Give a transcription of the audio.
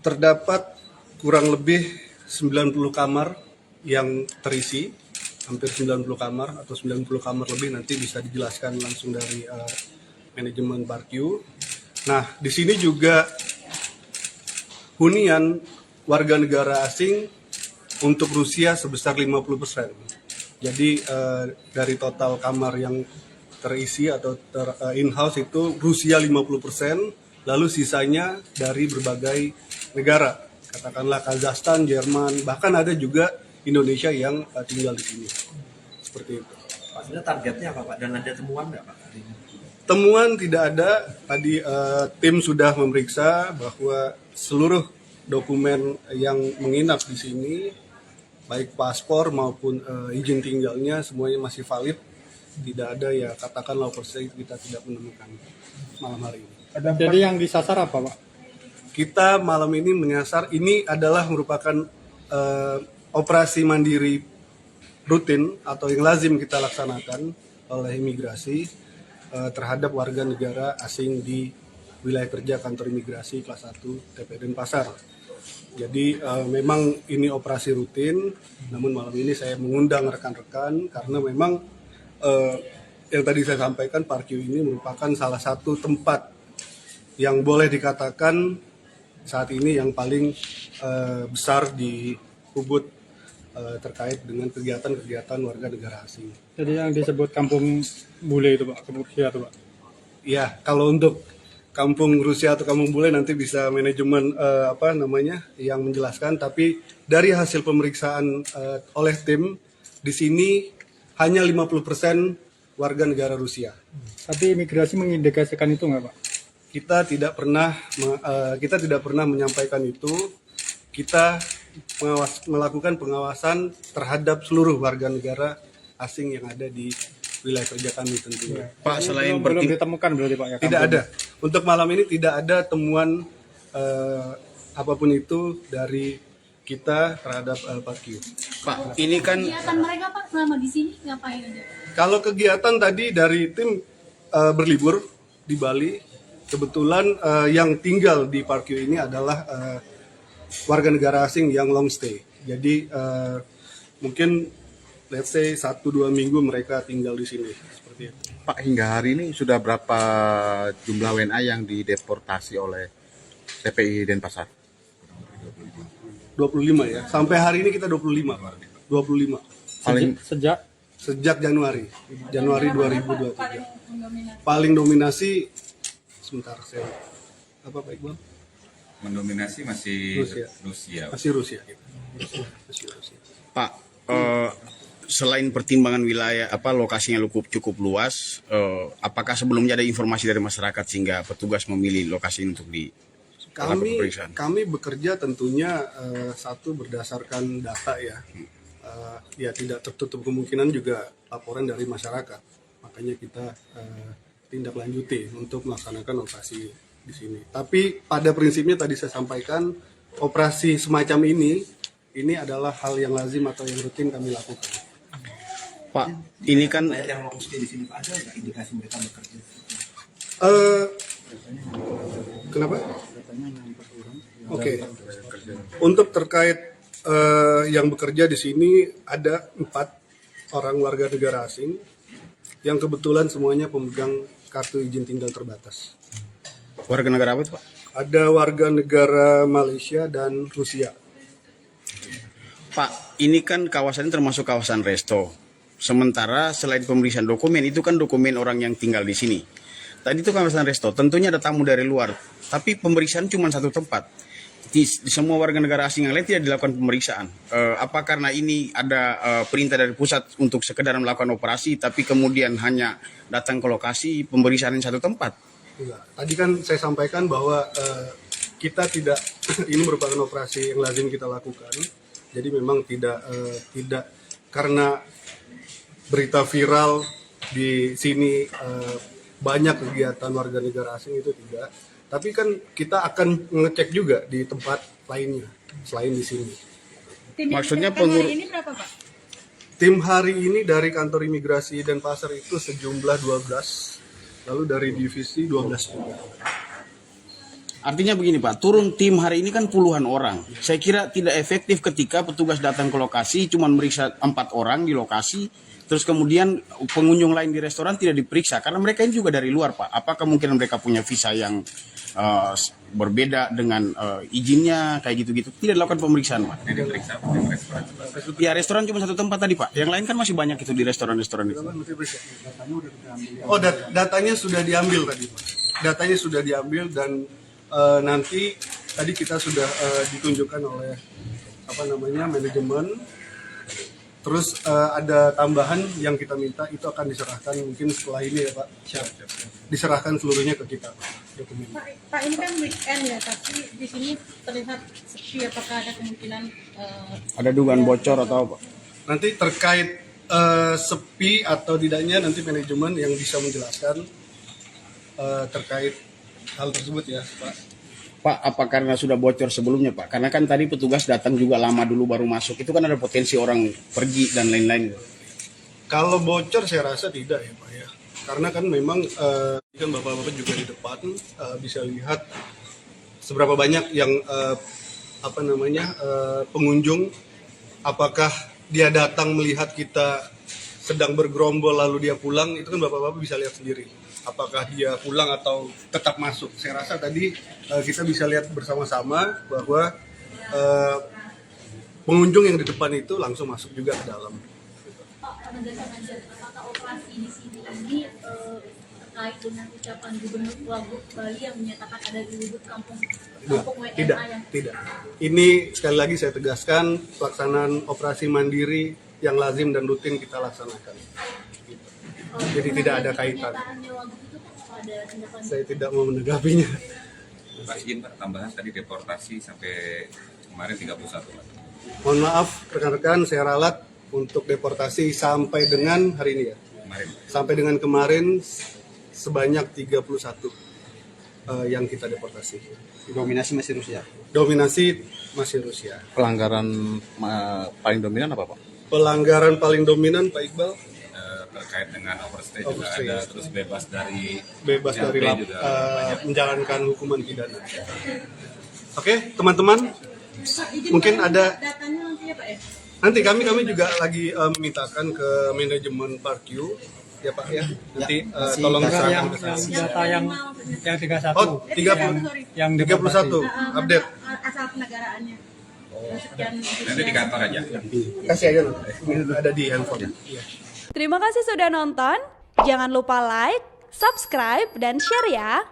terdapat kurang lebih 90 kamar yang terisi, hampir 90 kamar atau 90 kamar lebih, nanti bisa dijelaskan langsung dari manajemen Parkview. Nah, di sini juga hunian warga negara asing untuk Rusia sebesar 50%. Jadi dari total kamar yang terisi atau in-house itu Rusia 50%, lalu sisanya dari berbagai negara. Katakanlah Kazakhstan, Jerman, bahkan ada juga Indonesia yang tinggal di sini. Seperti itu. Pak, sebenarnya targetnya apa Pak? Dan ada temuan nggak Pak hari ini? Temuan tidak ada. Tadi tim sudah memeriksa bahwa seluruh dokumen yang menginap di sini, baik paspor maupun izin tinggalnya, semuanya masih valid. Tidak ada ya katakanlah oversight, kita tidak menemukan malam hari ini. Jadi yang disasar apa Pak? Kita malam ini menyasar, ini adalah merupakan operasi mandiri rutin atau yang lazim kita laksanakan oleh imigrasi terhadap warga negara asing di wilayah kerja kantor imigrasi kelas 1 TPI Denpasar. Jadi memang ini operasi rutin, namun malam ini saya mengundang rekan-rekan karena memang yang tadi saya sampaikan, Parkview ini merupakan salah satu tempat yang boleh dikatakan saat ini yang paling besar di Ubud terkait dengan kegiatan-kegiatan warga negara asing. Jadi yang disebut kampung bule itu Pak, kampung Rusia itu Pak? Ya, kalau untuk kampung Rusia atau kampung bule nanti bisa manajemen yang menjelaskan. Tapi dari hasil pemeriksaan oleh tim di sini hanya 50% warga negara Rusia. Tapi imigrasi mengindikasikan itu nggak Pak? Kita tidak pernah menyampaikan itu. Kita melakukan pengawasan terhadap seluruh warga negara asing yang ada di wilayah kerja kami tentunya. Pak, selain belum ditemukan berarti Pak ya? Tidak ada. Untuk malam ini tidak ada temuan apapun itu dari kita terhadap Parkview. Pak, ini kan kegiatan mereka Pak selama di sini ngapain aja? Kalau kegiatan tadi dari tim berlibur di Bali, kebetulan yang tinggal di Parkview ini adalah warga negara asing yang long stay. Jadi mungkin let's say 1-2 minggu mereka tinggal di sini. Seperti itu. Pak, hingga hari ini sudah berapa jumlah WNA yang dideportasi oleh TPI Denpasar? 25 ya. Sampai hari ini kita 25. 25. Sejak Januari 2023. Paling dominasi sebentar saya apa Pak Iqbal? Mendominasi masih Rusia. Masih Rusia. Pak, selain pertimbangan wilayah lokasinya cukup luas, apakah sebelumnya ada informasi dari masyarakat sehingga petugas memilih lokasi untuk dilakukan pemeriksaan? Kami bekerja tentunya satu berdasarkan data ya. Ya tidak tertutup kemungkinan juga laporan dari masyarakat. Makanya kita tindak lanjuti untuk melaksanakan operasi di sini. Tapi pada prinsipnya tadi saya sampaikan, operasi semacam ini adalah hal yang lazim atau yang rutin kami lakukan. Pak, ini kan Yang long stay di sini Pak, ada nggak indikasi mereka bekerja? Kenapa? Oke. Untuk terkait yang bekerja di sini ada 4 orang warga negara asing yang kebetulan semuanya pemegang kartu izin tinggal terbatas. warga negara apa itu Pak? Ada warga negara Malaysia dan Rusia. Pak, ini kan kawasan ini termasuk kawasan resto. Sementara selain pemeriksaan dokumen, itu kan dokumen orang yang tinggal di sini. Tadi itu kawasan resto, tentunya ada tamu dari luar. Tapi pemeriksaan cuma satu tempat. Di semua warga negara asing yang lain tidak dilakukan pemeriksaan. Apa karena ini ada perintah dari pusat untuk sekedar melakukan operasi, tapi kemudian hanya datang ke lokasi pemeriksaan di satu tempat? Enggak. Tadi kan saya sampaikan bahwa kita tidak, ini merupakan operasi yang lazim kita lakukan. Jadi memang tidak karena berita viral di sini banyak kegiatan warga negara asing itu tidak. Tapi kan kita akan mengecek juga di tempat lainnya selain di sini. Maksudnya hari ini berapa Pak? Tim hari ini dari kantor imigrasi Denpasar itu sejumlah 12, lalu dari divisi 12 juga. Artinya begini Pak, turun tim hari ini kan puluhan orang. Saya kira tidak efektif ketika petugas datang ke lokasi cuma meriksa 4 orang di lokasi, terus kemudian pengunjung lain di restoran tidak diperiksa karena mereka ini juga dari luar Pak. Apa kemungkinan mereka punya visa yang berbeda dengan izinnya kayak gitu-gitu? Tidak dilakukan pemeriksaan Pak. Ini diperiksa di restoran. Ya restoran cuma satu tempat tadi Pak. Yang lain kan masih banyak itu di restoran-restoran itu. Oh, datanya sudah diambil tadi, Pak. Datanya sudah diambil dan nanti tadi kita sudah ditunjukkan oleh manajemen. Terus ada tambahan yang kita minta itu akan diserahkan mungkin setelah ini ya Pak. Diserahkan seluruhnya ke kita dokumen. Pak, ini kan weekend ya, tapi di sini terlihat sepi. Apakah ada kemungkinan Ada dugaan bocor atau apa? Nanti terkait sepi atau tidaknya nanti manajemen yang bisa menjelaskan terkait hal tersebut ya Pak. Pak, apa karena sudah bocor sebelumnya Pak? Karena kan tadi petugas datang juga lama dulu baru masuk. Itu kan ada potensi orang pergi dan lain-lain. Kalau bocor saya rasa tidak ya Pak ya. Karena kan memang kan bapak-bapak juga di depan bisa lihat seberapa banyak yang pengunjung. Apakah dia datang melihat kita sedang bergerombol lalu dia pulang, itu kan bapak-bapak bisa lihat sendiri. Apakah dia pulang atau tetap masuk. Saya rasa tadi kita bisa lihat bersama-sama bahwa pengunjung yang di depan itu langsung masuk juga ke dalam. Pak, penegasan aja, apakah operasi di sini ini terkait dengan ucapan Gubernur Wagub Bali yang menyatakan ada di Lubuk kampung WNA yang Tidak. Ini sekali lagi saya tegaskan pelaksanaan operasi mandiri yang lazim dan rutin kita laksanakan. Jadi tidak ada kaitan. pernyataannya Wagub itu kan ada tindakan Saya tidak mau menanggapinya. Pak, izin Pak, tambahan tadi deportasi sampai kemarin 31 Pak. Mohon maaf rekan-rekan, saya ralat untuk deportasi sampai dengan hari ini ya. Kemarin. Sampai dengan kemarin sebanyak 31 yang kita deportasi. Dominasi masih Rusia. Dominasi masih Rusia. Pelanggaran paling dominan apa Pak? Pelanggaran paling dominan Pak Iqbal Terkait dengan overstay juga Overstay. ada, terus bebas dari bebas dari juga menjalankan hukuman pidana. Oke, teman-teman, mungkin ada datanya nanti ya Pak ya? nanti kami juga lagi memintakan ke manajemen Parkyu ya Pak ya. Nanti tolong diserahkan ke saya. Data yang 31. Oh, 30 Yang 31 update. Asal penegaraannya. Sekian nanti di kantor aja. Kasih aja nanti. Ada di handphone. Iya. Terima kasih sudah nonton. Jangan lupa like, subscribe, dan share ya.